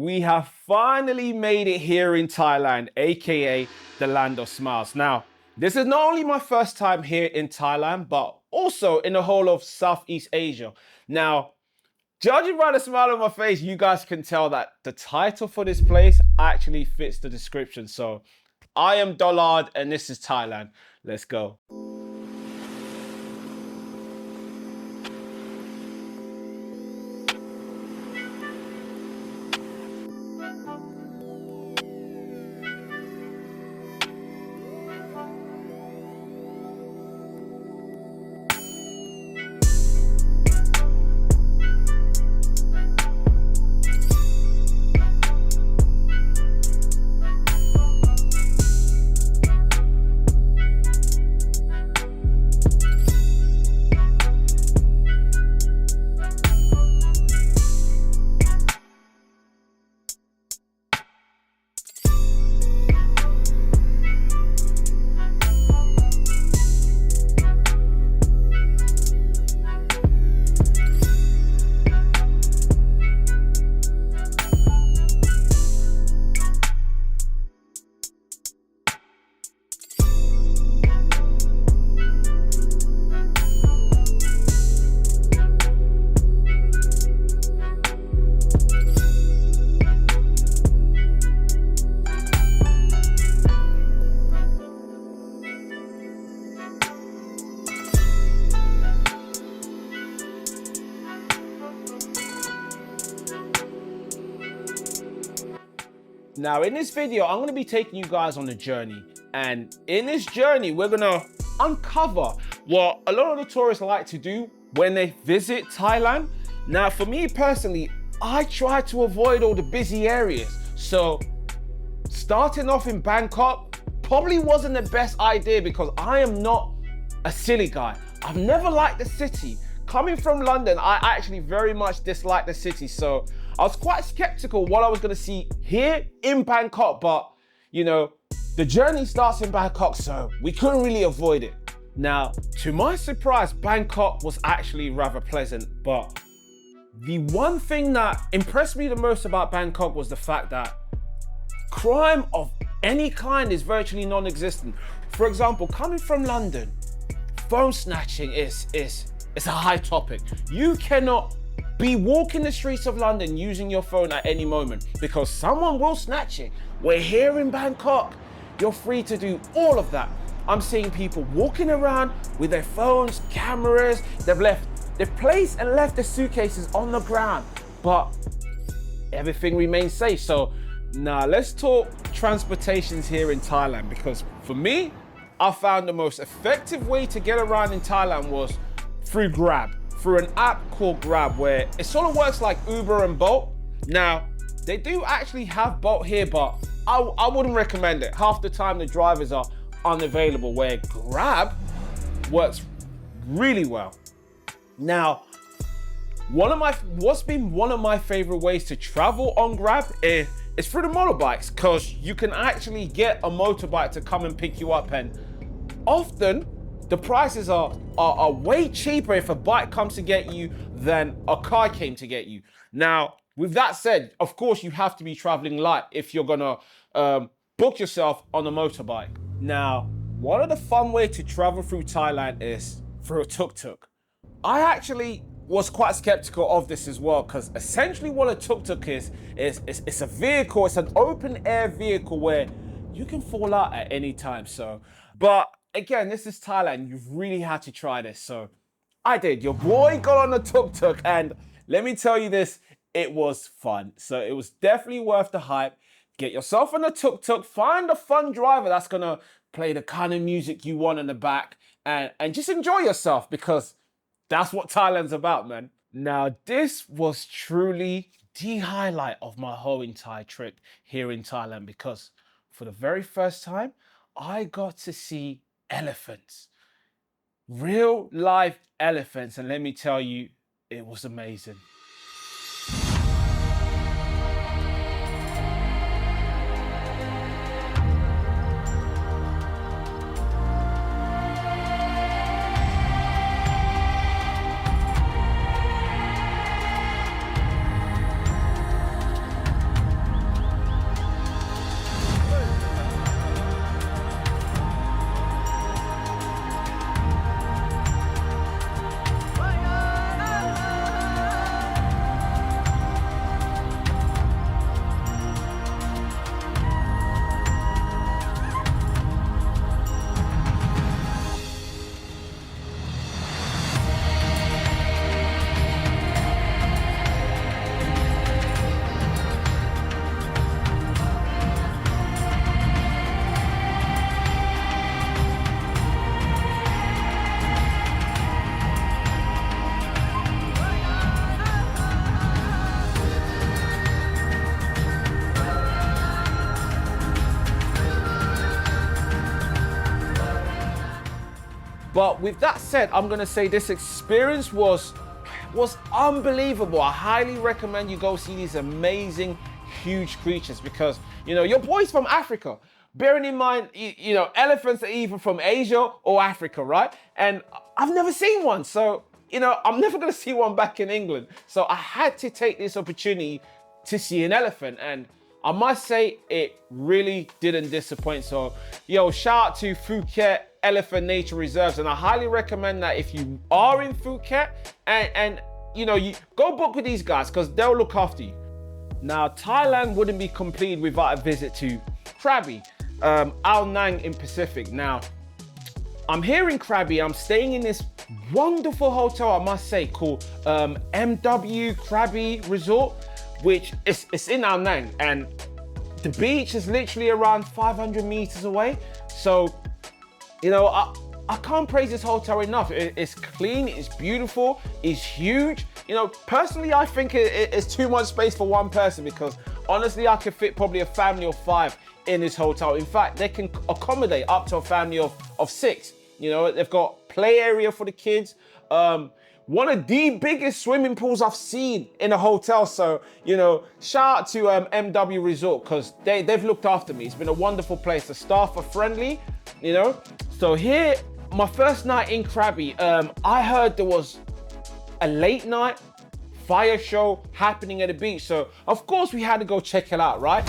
we have finally made it here in Thailand, aka the land of smiles. Now, this is not only my first time here in Thailand, but also in the whole of Southeast Asia. Now, judging by the smile on my face, you guys can tell that the title for this place actually fits the description. So, I am Dollard and this is Thailand. Let's go. Now in this video, I'm gonna be taking you guys on a journey. And in this journey, we're gonna uncover what a lot of the tourists like to do when they visit Thailand. Now for me personally, I try to avoid all the busy areas. So starting off in Bangkok probably wasn't the best idea because I am not a silly guy. I've never liked the city. Coming from London, I actually very much dislike the city. So I was quite skeptical what I was gonna see here in Bangkok, but you know, the journey starts in Bangkok, so we couldn't really avoid it. Now, to my surprise, Bangkok was actually rather pleasant, but the one thing that impressed me the most about Bangkok was the fact that crime of any kind is virtually non-existent. For example, coming from London, phone snatching is a high topic. You cannot be walking the streets of London using your phone at any moment because someone will snatch it. We're here in Bangkok. You're free to do all of that. I'm seeing people walking around with their phones, cameras. They've placed and left the suitcases on the ground, but everything remains safe. So now let's talk transportations here in Thailand, because for me, I found the most effective way to get around in Thailand was through Grab, through an app called Grab, where it sort of works like Uber and Bolt. Now, they do actually have Bolt here, but I wouldn't recommend it. Half the time the drivers are unavailable, where Grab works really well. Now, what's been one of my favorite ways to travel on Grab is through the motorbikes, because you can actually get a motorbike to come and pick you up, and often the prices are way cheaper if a bike comes to get you than a car came to get you. Now, with that said, of course, you have to be traveling light if you're gonna book yourself on a motorbike. Now, one of the fun ways to travel through Thailand is through a tuk-tuk. I actually was quite skeptical of this as well, because essentially what a tuk-tuk is it's a vehicle, it's an open air vehicle where you can fall out at any time. So, but again, this is Thailand. You've really had to try this. So I did. Your boy got on a tuk-tuk, and let me tell you this, it was fun. So it was definitely worth the hype. Get yourself on a tuk-tuk, find a fun driver that's gonna play the kind of music you want in the back, and just enjoy yourself, because that's what Thailand's about, man. Now, this was truly the highlight of my whole entire trip here in Thailand, because for the very first time, I got to see elephants. Real life elephants. And let me tell you, it was amazing. But with that said, I'm gonna say this experience was unbelievable. I highly recommend you go see these amazing, huge creatures because, you know, your boy's from Africa. Bearing in mind, you know, elephants are either from Asia or Africa, right? And I've never seen one. So, you know, I'm never gonna see one back in England. So I had to take this opportunity to see an elephant. And I must say, it really didn't disappoint. So, yo, shout out to Phuket Elephant Nature Reserves. And I highly recommend that if you are in Phuket and you know, you go book with these guys because they'll look after you. Now, Thailand wouldn't be complete without a visit to Krabi, Ao Nang in Pacific. Now, I'm here in Krabi. I'm staying in this wonderful hotel, I must say, called MW Krabi Resort, which it's in Ao Nang, and the beach is literally around 500 meters away. So, you know, I can't praise this hotel enough. It's clean, it's beautiful, it's huge. You know, personally, I think it's too much space for one person because honestly, I could fit probably a family of 5 in this hotel. In fact, they can accommodate up to a family of 6. You know, they've got play area for the kids. One of the biggest swimming pools I've seen in a hotel. So, you know, shout out to MW Resort because they've looked after me. It's been a wonderful place. The staff are friendly, you know. So here, my first night in Krabi, I heard there was a late night fire show happening at the beach. So, of course, we had to go check it out, right?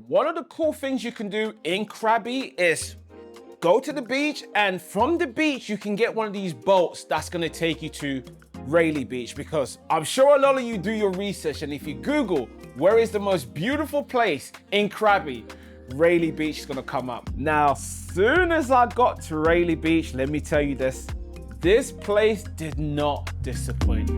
One of the cool things you can do in Krabi is go to the beach, and from the beach, you can get one of these boats that's gonna take you to Railay Beach, because I'm sure a lot of you do your research, and if you Google where is the most beautiful place in Krabi, Railay Beach is gonna come up. Now, soon as I got to Railay Beach, let me tell you this place did not disappoint.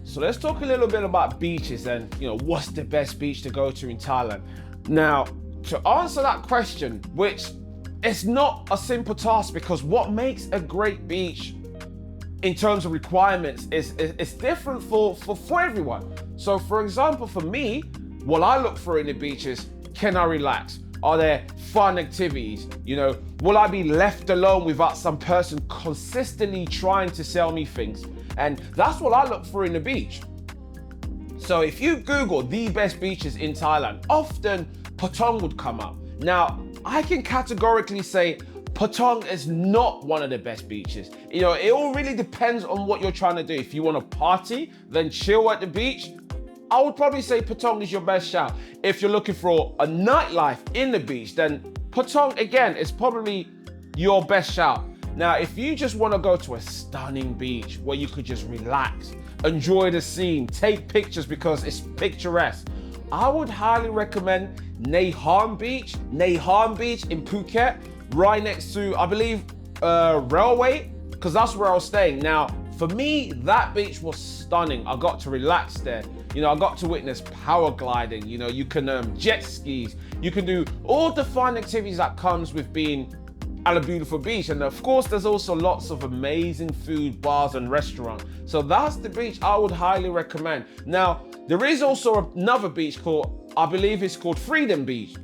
So let's talk a little bit about beaches and, you know, what's the best beach to go to in Thailand. Now, to answer that question, which is not a simple task, because what makes a great beach in terms of requirements is different for everyone. So for example, for me, what I look for in the beach is, can I relax? Are there fun activities? You know, Will I be left alone without some person consistently trying to sell me things? And that's what I look for in the beach. So if you Google the best beaches in Thailand, often Patong would come up. Now, I can categorically say Patong is not one of the best beaches. You know, it all really depends on what you're trying to do. If you want to party, then chill at the beach, I would probably say Patong is your best shout. If you're looking for a nightlife in the beach, then Patong, again, is probably your best shout. Now, if you just want to go to a stunning beach where you could just relax, enjoy the scene, take pictures because it's picturesque, I would highly recommend Nay Harm Beach in Phuket, right next to, I believe, Railway, because that's where I was staying. Now, for me, that beach was stunning. I got to relax there. You know, I got to witness paragliding. You know, you can jet skis. You can do all the fun activities that comes with being at a beautiful beach. And of course, there's also lots of amazing food, bars and restaurants. So that's the beach I would highly recommend. Now, there is also another beach called, I believe it's called Freedom Beach.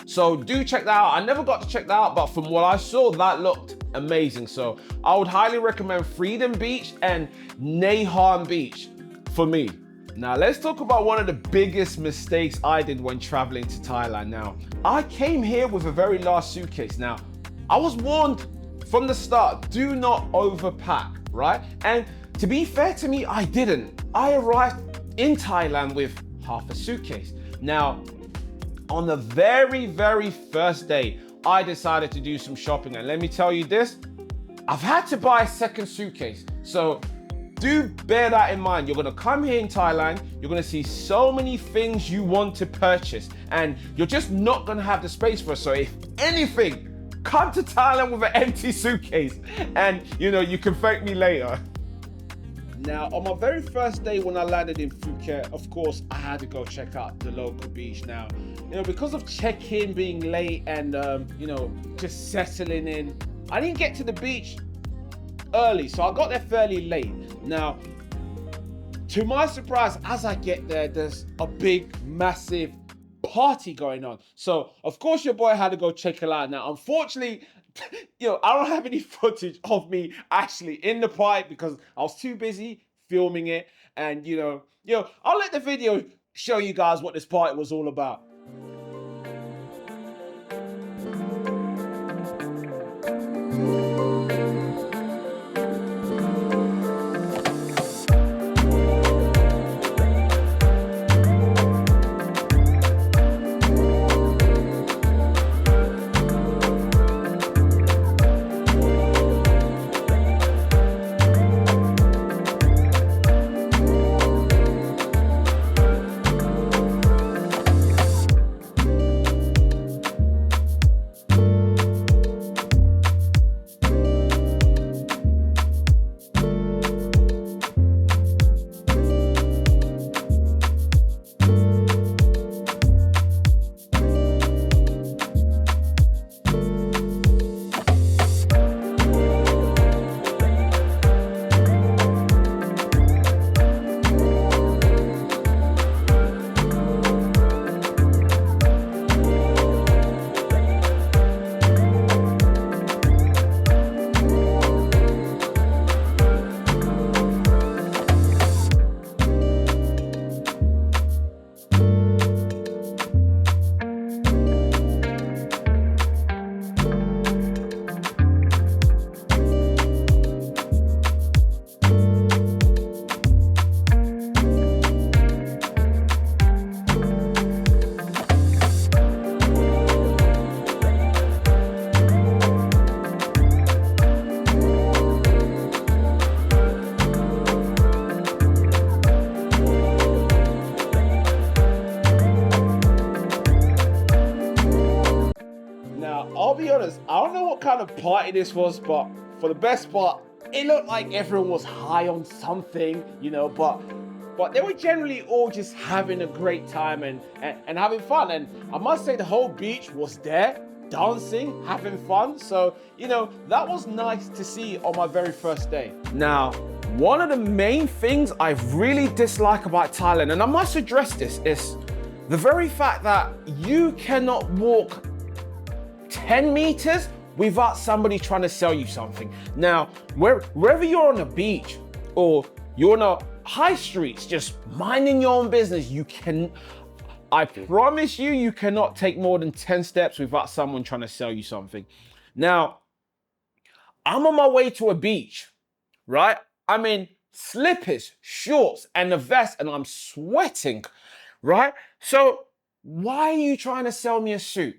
So do check that out. I never got to check that out, but from what I saw, that looked amazing. So I would highly recommend Freedom Beach and Nay Harm Beach for me. Now let's talk about one of the biggest mistakes I did when traveling to Thailand. Now, I came here with a very large suitcase. Now, I was warned from the start, do not overpack, right? And to be fair to me, I didn't. I arrived in Thailand with half a suitcase. Now, on the very, very first day, I decided to do some shopping. And let me tell you this, I've had to buy a second suitcase. So do bear that in mind. You're gonna come here in Thailand, you're gonna see so many things you want to purchase, and you're just not gonna have the space for it. So if anything, come to Thailand with an empty suitcase and you know, you can thank me later. Now, on my very first day when I landed in Phuket, of course, I had to go check out the local beach. Now, you know, because of check-in being late and, you know, just settling in, I didn't get to the beach early, so I got there fairly late. Now, to my surprise, as I get there, there's a big, massive party going on. So, of course, your boy had to go check it out. Now, unfortunately, you know, I don't have any footage of me actually in the party because I was too busy filming it. And, you know, I'll let the video show you guys what this party was all about. I'll be honest, I don't know what kind of party this was, but for the best part, it looked like everyone was high on something, you know, but they were generally all just having a great time and having fun. And I must say the whole beach was there, dancing, having fun. So, you know, that was nice to see on my very first day. Now, one of the main things I really dislike about Thailand, and I must address this, is the very fact that you cannot walk 10 meters without somebody trying to sell you something. Now, wherever you're on the beach or you're on a high streets, just minding your own business, I promise you, you cannot take more than 10 steps without someone trying to sell you something. Now, I'm on my way to a beach, right? I'm in slippers, shorts, and a vest, and I'm sweating, right? So why are you trying to sell me a suit?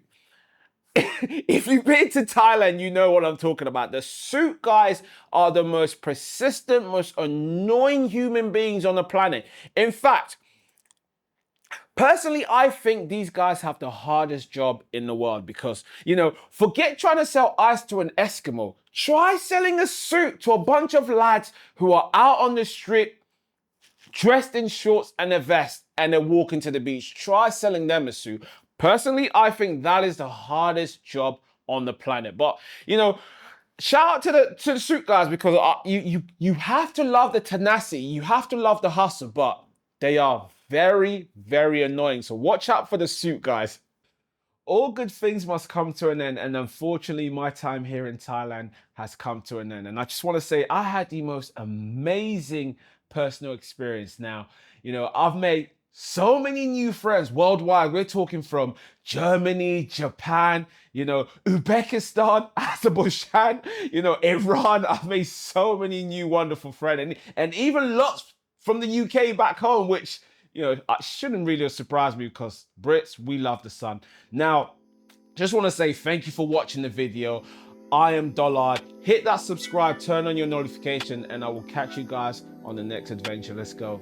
If you've been to Thailand, you know what I'm talking about. The suit guys are the most persistent, most annoying human beings on the planet. In fact, personally, I think these guys have the hardest job in the world because, forget trying to sell ice to an Eskimo. Try selling a suit to a bunch of lads who are out on the street, dressed in shorts and a vest, and they're walking to the beach. Try selling them a suit. Personally, I think that is the hardest job on the planet. But, shout out to the suit guys because you have to love the tenacity. You have to love the hustle, but they are very, very annoying. So watch out for the suit guys. All good things must come to an end. And unfortunately, my time here in Thailand has come to an end. And I just want to say I had the most amazing personal experience. Now, I've made so many new friends worldwide. We're talking from Germany, Japan, Uzbekistan, Azerbaijan, Iran. I've made so many new wonderful friends and even lots from the UK back home, which, I shouldn't really surprise me because Brits, we love the sun. Now, just want to say thank you for watching the video. I am Dollard. Hit that subscribe, turn on your notification, and I will catch you guys on the next adventure. Let's go.